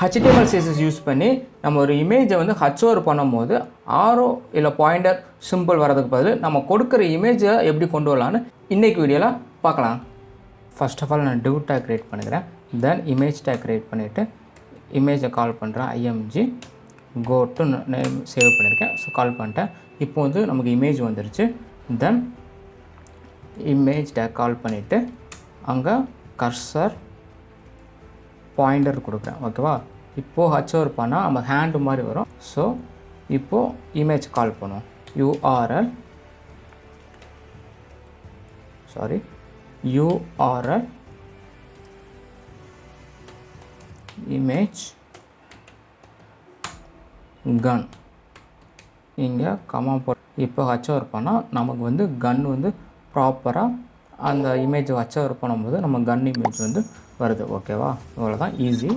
HTML CSS use பண்ணி நம்ம ஒரு இமேஜை வந்து ஹச்சோவர் பண்ணும்போது ஆரோ இல்லை பாயிண்டர் சிம்பிள் வரதுக்கு பதில் நம்ம கொடுக்குற இமேஜை எப்படி கொண்டு வரலான்னு இன்றைக்கி வீடியோவில் பார்க்கலாம். ஃபர்ஸ்ட் ஆஃப் ஆல் நான் div tag க்ரியேட் பண்ணிக்கிறேன். தென் இமேஜ் tag க்ரியேட் பண்ணிவிட்டு இமேஜை கால் பண்ணுறேன். img go to name save பண்ணியிருக்கேன். ஸோ கால் பண்ணிட்டேன். இப்போ வந்து நமக்கு இமேஜ் வந்துருச்சு. தென் இமேஜ் tag கால் பண்ணிவிட்டு அங்கே கர்சர் பாயிண்டர் கொடுக்குறேன். ஓகேவா? இப்போது ஹச்சோவர் பண்ணால் நம்ம ஹேண்டு மாதிரி வரும். ஸோ இப்போது இமேஜ் கால் பண்ணுவோம். URL image gun இங்கே கமா போ. இப்போ ஹச்சோவர் பண்ணால் நமக்கு வந்து கன் வந்து ப்ராப்பராக அந்த இமேஜை ஹச்சோவர் பண்ணும்போது நம்ம கன் இமேஜ் வந்து வருது. ஓகேவா? இவ்வளோதான், ஈஸி.